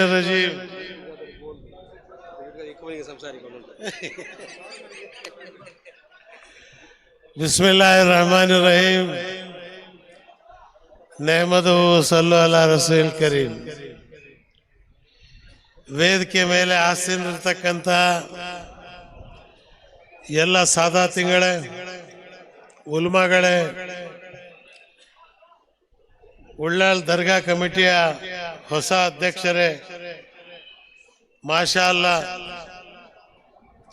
الرجيم بسم الله الرحمن الرحيم نحمده صلى على رسول الكريم ವೇದಿಕೆ ಮೇಲೆ ಆಸೀನರಿರ್ತಕ್ಕಂಥ ಎಲ್ಲ ಸಾದಾತಿಗಳೇ, ಉಲ್ಮಾಗಳೇ, ಉಳ್ಳಾಲ್ ದರ್ಗಾ ಕಮಿಟಿಯ ಹೊಸ ಅಧ್ಯಕ್ಷರೇ, ಮಾಶಾ ಅಲ್ಲಾ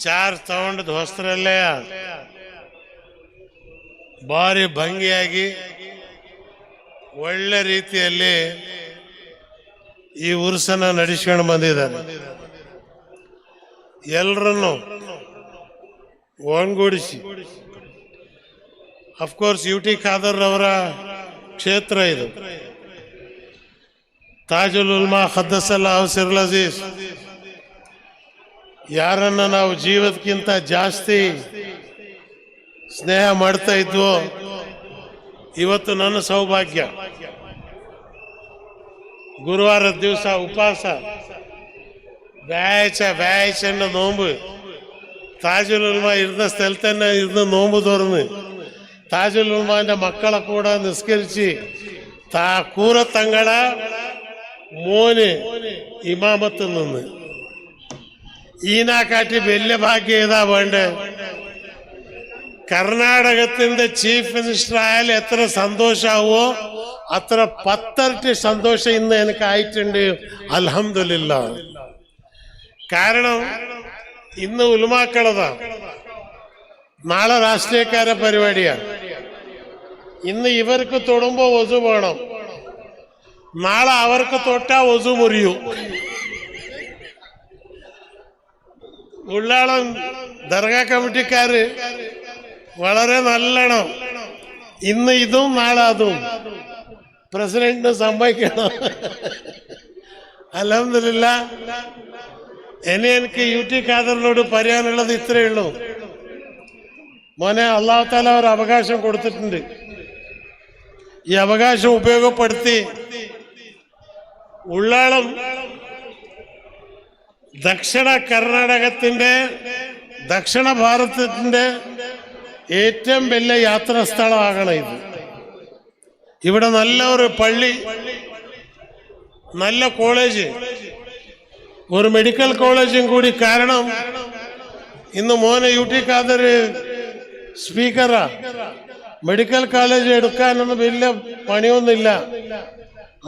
ಚಾರ್ಜ್ ತಗೊಂಡದ ಹೊಸರಲ್ಲೇ ಭಾರಿ ಭಂಗಿಯಾಗಿ ಒಳ್ಳೆ ರೀತಿಯಲ್ಲಿ ಈ ಉರ್ಸನ್ನ ನಡೆಸ್ಕೊಂಡು ಬಂದಿದ್ದಾರೆ. ಎಲ್ಲರನ್ನು ಒಗ್ಗೂಡಿಸಿ, ಅಫ್ಕೋರ್ಸ್ UT ಖಾದರ್ ಅವರ ಕ್ಷೇತ್ರ ಇದು. ತಾಜುಲ್ ಉಲ್ಮಾ ಖದ್ದಸಲ್ಲಾಹು ಸಿರ್ರುಲ್ ಅಜೀಜ್ ಯಾರನ್ನ ನಾವು ಜೀವಕ್ಕಿಂತ ಜಾಸ್ತಿ ಸ್ನೇಹ ಮಾಡ್ತಾ ಇದ್ವೋ, ಇವತ್ತು ನನ್ನ ಸೌಭಾಗ್ಯ ಗುರುವಾರದ ದಿವಸ ಉಪವಾಸ വ്യാഴ്ച നോമ്പ് താജുൽ ഉൽമ ഇരുന്ന സ്ഥലത്ത് തന്നെ ഇരുന്ന് നോമ്പ് തുറന്ന് താജുൽ ഉൽമാന്റെ മക്കളെ കൂടെ നിസ്കരിച്ച് കൂറത്തങ്ങളെ മോന് ഇമാമത്തിൽ നിന്ന് ഈനാക്കാട്ടി വലിയ ഭാഗ്യം ഏതാ വേണ്ടേ? കർണാടകത്തിന്റെ ചീഫ് മിനിസ്റ്റർ ആയാൽ എത്ര സന്തോഷാവോ അത്ര 10 ഇരട്ടി സന്തോഷം ഇന്ന് എനിക്ക് ആയിട്ടുണ്ട്. അൽഹംദുലില്ലാഹ്. കാരണം ഇന്ന് ഉലമാക്കളതാ, നാളെ രാഷ്ട്രീയക്കാരെ പരിപാടിയാണ്. ഇന്ന് ഇവർക്ക് തൊടുമ്പോ ഒസു വേണം, നാളെ അവർക്ക് തൊട്ടാ ഒസു മുറിയൂ. ഉള്ളാളം ദർഗാ കമ്മിറ്റിക്കാര് വളരെ നല്ലോണം ഇന്ന് ഇതും നാളെ അതും പ്രസിഡന്റിന് സമ്മതിക്കണം. അൽഹംദുലില്ലാഹ്. എനിക്ക് UT ഖാദറിനോട് പറയാനുള്ളത് ഇത്രയേ ഉള്ളൂ. മോനെ, അല്ലാഹു തആല ഒരു അവകാശം കൊടുത്തിട്ടുണ്ട്. ഈ അവകാശം ഉപയോഗപ്പെടുത്തി ഉള്ളാളം ദക്ഷിണ കർണാടകത്തിന്റെ, ദക്ഷിണ ഭാരതത്തിന്റെ ഏറ്റവും വലിയ യാത്രാ സ്ഥലമാകണം ഇത്. ഇവിടെ നല്ല ഒരു പള്ളി, നല്ല കോളേജ്, ഒരു മെഡിക്കൽ കോളേജും കൂടി. കാരണം ഇന്ന് മോനെ UT ഖാദർ സ്പീക്കറാ. മെഡിക്കൽ കോളേജ് എടുക്കാനൊന്നും വലിയ പണിയൊന്നുമില്ല,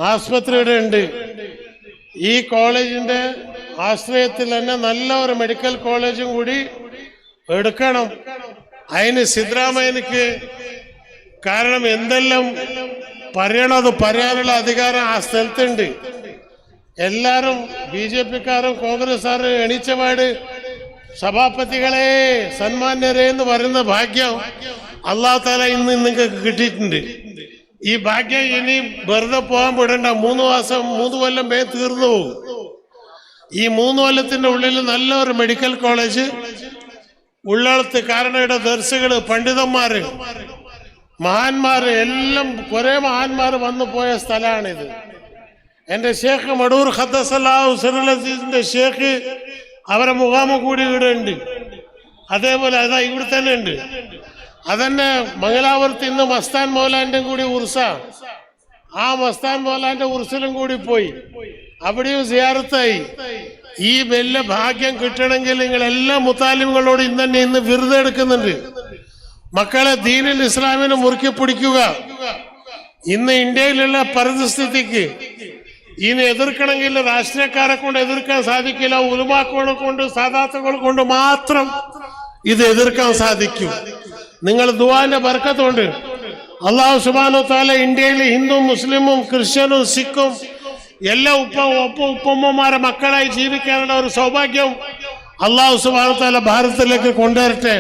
ആസ്പത്രി ഇവിടെ ഉണ്ട്. ഈ കോളേജിന്റെ ആശ്രയത്തിൽ തന്നെ നല്ല ഒരു മെഡിക്കൽ കോളേജും കൂടി എടുക്കണം. അതിന് സിദ്ധരാമയ്യക്ക് കാരണം എന്തെല്ലാം പറയണത് പറയാനുള്ള അധികാരം ആ സ്ഥലത്തുണ്ട്. എല്ലാരും BJP-ക്കാരും കോൺഗ്രസ്സുകാരും എണീച്ചപാട് സഭാപതികളെ, സന്മാന്യരെ എന്ന് പറയുന്ന ഭാഗ്യം അല്ലാഹു തആല ഇന്ന് നിങ്ങൾക്ക് കിട്ടിയിട്ടുണ്ട്. ഈ ഭാഗ്യം ഇനി വെറുതെ പോകാൻ വിടണ്ട. 3 കൊല്ലം തീർന്നു പോകും. ഈ 3 കൊല്ലത്തിന്റെ ഉള്ളിൽ നല്ലൊരു മെഡിക്കൽ കോളേജ് ഉള്ളടത്ത്. കാരണം ഇവിടെ ദർശകള്, പണ്ഡിതന്മാര്, മഹാന്മാര് എല്ലാം കുറെ മഹാന്മാർ വന്നു പോയ സ്ഥലമാണിത്. എന്റെ ഷേഖ് മടൂർ ഖദ്ദസല്ലാഹു സിർറുൽ അസീസിന്റെ ഷേഖ് അവരെ മുഖാമുഖം കൂടി ഇവിടെ ഉണ്ട്. അതേപോലെ അതാ ഇവിടെ തന്നെ ഉണ്ട്. അതന്നെ മംഗലാപുരത്ത് ഇന്ന് മസ്താൻ മൗലാന്റെ കൂടി ഉർസ. ആ മസ്താൻ മൗലാന്റെ ഉർസിലും കൂടി പോയി, അവിടെയും സിയാറത്തായി. ഈ വലിയ ഭാഗ്യം കിട്ടണമെങ്കിൽ നിങ്ങൾ എല്ലാ മുത്താലിമുകളോട് ഇന്ന് വെറുതെ എടുക്കുന്നുണ്ട്. മക്കളെ ദീനുൽ ഇസ്ലാമിനെ മുറുക്കി പിടിക്കുക. ഇന്ന് ഇന്ത്യയിലുള്ള പരിസ്ഥിതിക്ക് ഇതിനെ എതിർക്കണമെങ്കിൽ രാഷ്ട്രീയക്കാരെ കൊണ്ട് എതിർക്കാൻ സാധിക്കില്ല, ഉലമാക്കളെ കൊണ്ട്, സാദാത്തുകളെ കൊണ്ട് മാത്രം ഇത് എതിർക്കാൻ സാധിക്കും. നിങ്ങൾ ദുആന്റെ ബർക്കത്തുണ്ട് അല്ലാഹു സുബ്ഹാനഹു വ തആല ഇന്ത്യയിൽ ഹിന്ദുവും മുസ്ലിമും ക്രിസ്ത്യനും സിഖും എല്ലാ ഉപ്പമ്മമാരെ മക്കളായി ജീവിക്കാനുള്ള ഒരു സൗഭാഗ്യം അല്ലാഹു സുബ്ഹാനഹു വ തആല ഭാരതത്തിലേക്ക് കൊണ്ടുവരട്ടെ.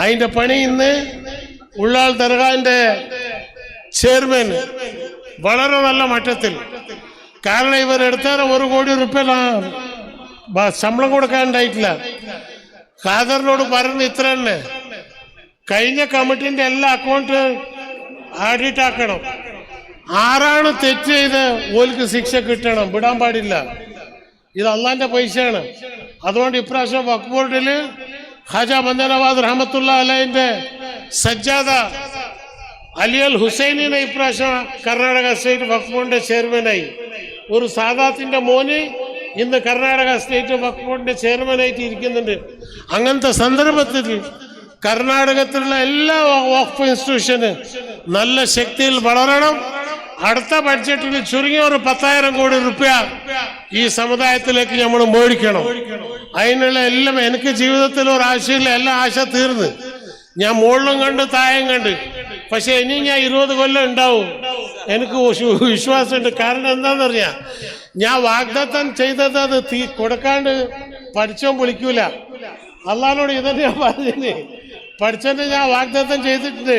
അതിന്റെ പണി ഇന്ന് ഉള്ളാൾ ദർഗാന്റെ ചെയർമാൻ വളരെ നല്ല മട്ടത്തിൽ. കാരണം ഇവരെടുത്താൽ 1 കോടി രൂപ ശമ്പളം കൊടുക്കാനുണ്ടായിട്ടില്ല. ഖാദറിനോട് പറയുന്നത് ഇത്ര തന്നെ, കഴിഞ്ഞ കമ്മിറ്റിന്റെ എല്ലാ അക്കൗണ്ട് ആഡിറ്റ് ആക്കണം. ആരാണ് തെറ്റ് ചെയ്ത് ഓൽക്ക് ശിക്ഷ കിട്ടണം, വിടാൻ പാടില്ല. ഇത് അള്ളാന്റെ പൈസയാണ്. അതുകൊണ്ട് ഇപ്രാവശ്യം വഖഫ് ബോർഡിൽ ഖാജ മന്ദനവാദ് റഹ്മത്തുള്ള അലൈന്റെ സജ്ജാദ അലി അൽ ഹുസൈനിനെ ഇപ്രാവശ്യം കർണാടക സ്റ്റേറ്റ് വഖഫ് ബോർഡിന്റെ ചെയർമാനായി. ഒരു സാദാത്തിന്റെ മോന് ഇന്ന് കർണാടക സ്റ്റേറ്റ് വഖഫ് ബോർഡിന്റെ ചെയർമാനായിട്ട് ഇരിക്കുന്നുണ്ട്. അങ്ങനത്തെ സന്ദർഭത്തിൽ കർണാടകത്തിലുള്ള എല്ലാ വഖഫ് ഇൻസ്റ്റിറ്റ്യൂഷന് നല്ല ശക്തിയിൽ വളരണം. അടുത്ത ബഡ്ജറ്റിൽ ചുരുങ്ങിയ ഒരു 10,000 കോടി രൂപ ഈ സമുദായത്തിലേക്ക് നമ്മൾ മേടിക്കണം. അതിനുള്ള എല്ലാം എനിക്ക് ജീവിതത്തിൽ ഒരു ആശയമില്ല, എല്ലാ ആശ തീർന്ന്. ഞാൻ മുകളിലും കണ്ട് താഴെയും കണ്ട്. പക്ഷെ ഇനി ഞാൻ 20 കൊല്ലം ഉണ്ടാവും, എനിക്ക് വിശ്വാസമുണ്ട്. കാരണം എന്താണെന്നറിയാം, ഞാൻ വാഗ്ദത്തം ചെയ്തത് അത് കൊടുക്കാണ്ട് പഠിച്ചോ വിളിക്കൂല. അള്ളാഹിനോട് ഇതന്നെ ഞാൻ പറഞ്ഞില്ലേ, പഠിച്ചോണ്ട് ഞാൻ വാഗ്ദത്തം ചെയ്തിട്ടുണ്ട്.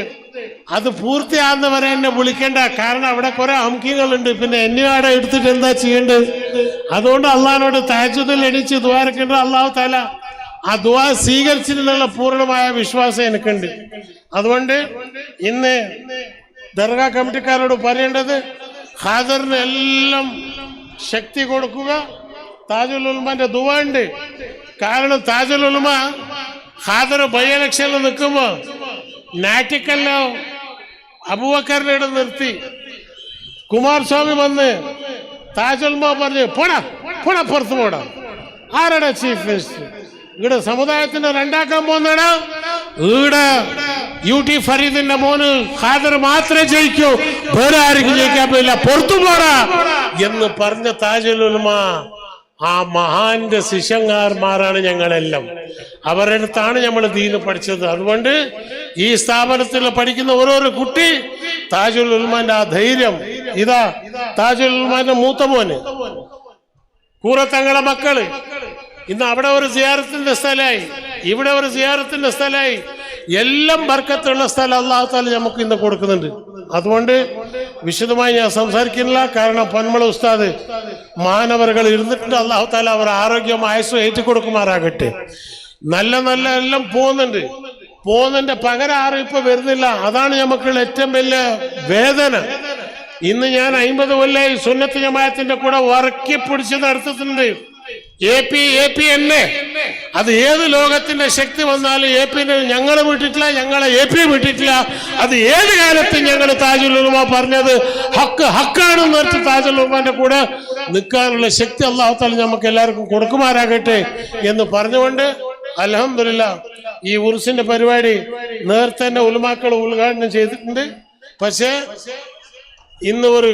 അത് പൂർത്തിയാകുന്നവരെ എന്നെ വിളിക്കേണ്ട. കാരണം അവിടെ കുറെ അംകികളുണ്ട്, പിന്നെ എന്നെ അവിടെ എടുത്തിട്ട് എന്താ ചെയ്യേണ്ടത്? അതുകൊണ്ട് അള്ളാഹിനോട് തഹജ്ജുദിൽ എണീച്ച് ദുആരക്കേണ്ട. അള്ളാഹു തആല ആ ദുആ സ്വീകരിച്ചിട്ടുള്ള പൂർണ്ണമായ വിശ്വാസം എനിക്കുണ്ട്. അതുകൊണ്ട് ഇന്ന് ദർഗാ കമ്മിറ്റിക്കാരോട് പറയേണ്ടത്, ഖാദറിന് എല്ലാം ശക്തി കൊടുക്കുക. താജുൽ ഉലമാന്റെ ദുആ ഉണ്ട്. കാരണം താജുൽ ഉലമ ഖാദർ ബൈ ഇലക്ഷനിൽ നിൽക്കുമ്പോ നാറ്റിക്കല്ലോ അബൂബക്കറിനെ ഇവിടെ നിർത്തി. കുമാരസ്വാമി വന്ന് താജുൽ ഉലമ പറഞ്ഞു പോടാ പോടാ പുറത്തു പോടാ. ആരാടാ ചീഫ് മിനിസ്റ്റർ? ഇവിടെ സമുദായത്തിന് രണ്ടാക്കാൻ പോകുന്നടാ. ഇവിടെ UT ഫരീദിന്റെ മോന് ഖാദർ മാത്രമേ ജയിക്കൂ, വേറെ ആർക്കും ജയിക്കാൻ പറ്റില്ല, പുറത്തു പോടാ എന്ന് പറഞ്ഞ താജുൽ ഉലമ ആ മഹാന്റെ ശിഷ്യന്മാരാണ് ഞങ്ങളെല്ലാം. അവരുടെ അടുത്താണ് നമ്മൾ ദീന് പഠിച്ചത്. അതുകൊണ്ട് ഈ സ്ഥാപനത്തിൽ പഠിക്കുന്ന ഓരോരോ കുട്ടി താജുൽ ഉലമാന്റെ ആ ധൈര്യം. ഇതാ താജുൽ ഉലമാന്റെ മൂത്ത മോന് കൂറത്തങ്ങളെ മക്കള് ഇന്ന് അവിടെ ഒരു സിയാറത്തിന്റെ സ്ഥലമായി, ഇവിടെ ഒരു സിയാറത്തിന്റെ സ്ഥലമായി. എല്ലാം ബർക്കത്തുള്ള സ്ഥലം അല്ലാഹു തആല നമുക്ക് ഇന്ന് കൊടുക്കുന്നുണ്ട്. അതുകൊണ്ട് വിശദമായി ഞാൻ സംസാരിക്കുന്നില്ല. കാരണം പൊന്മള ഉസ്താദ് മാനവറുകൾ ഇരുന്നിട്ടുണ്ട്. അല്ലാഹു തആല അവർ ആരോഗ്യം ആയുസ്സും ഏറ്റുകൊടുക്കുമാറാകട്ടെ. നല്ല നല്ല എല്ലാം പോകുന്നതിന്റെ പകരം ആരും ഇപ്പൊ വരുന്നില്ല. അതാണ് നമുക്കുള്ള ഏറ്റവും വലിയ വേദന. ഇന്ന് ഞാൻ 50 കൊല്ലമായി സുന്നത്ത് ജമാഅത്തിന്റെ കൂടെ ഉറക്കി പിടിച്ച് നടത്തുന്നുണ്ട്. AP തന്നെ. അത് ഏത് ലോകത്തിന്റെ ശക്തി വന്നാലും AP ഞങ്ങളെ വിട്ടിട്ടില്ല, ഞങ്ങളെ AP വിട്ടിട്ടില്ല. അത് ഏത് കാലത്തും ഞങ്ങൾ താജുൽ ഉലമ പറഞ്ഞത് ഹക്കാണെന്ന് വെച്ച് താജുൽ ഉലമാന്റെ കൂടെ നിൽക്കാനുള്ള ശക്തി അല്ലാഹു തആല നമുക്ക് എല്ലാവർക്കും കൊടുക്കുമാറാകട്ടെ എന്ന് പറഞ്ഞുകൊണ്ട് അൽഹംദുലില്ലാഹ് ഈ ഉർസിന്റെ പരിപാടി നേരത്തെ തന്നെ ഉലമാക്കൾ ഉദ്ഘാടനം ചെയ്തിട്ടുണ്ട്. പക്ഷേ ഇന്ന് ഒരു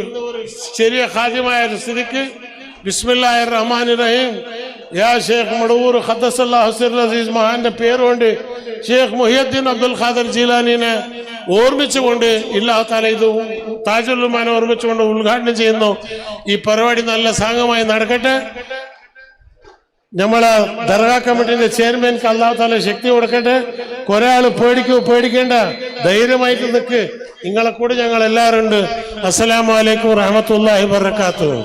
ചെറിയ ഖാദിമായ ഒരു സ്ഥിതിക്ക് ബിസ്മില്ലാഹിർ റഹ്മാനിർ റഹീം യാ ഷേഖ് മടൂർ ഖദ്ദസല്ലാഹു സിർറൽ അസീസ് മഹാന്റെ പേരുകൊണ്ട് ഷേഖ് മുഹിയുദ്ദീൻ അബ്ദുൽ ഖാദർ ജീലാനിനെ ഓർമ്മിച്ചുകൊണ്ട് അല്ലാഹു തആല ഇത് താജുൽ ഉലമാനെ ഓർമ്മിച്ചുകൊണ്ട് ഉദ്ഘാടനം ചെയ്യുന്നു. ഈ പരിപാടി നല്ല സാംഗമായി നടക്കട്ടെ. നമ്മളെ ദർഗാ കമ്മിറ്റിന്റെ ചെയർമാൻക്ക് അല്ലാഹു തആല ശക്തി കൊടുക്കട്ടെ. കുറെ ആള് പേടിക്കേണ്ട, ധൈര്യമായിട്ട് നിൽക്ക്. നിങ്ങളെ കൂടെ ഞങ്ങൾ എല്ലാവരും ഉണ്ട്. അസ്സലാമു അലൈക്കും വറഹ്മത്തുള്ളാഹി വബറകാതുഹു.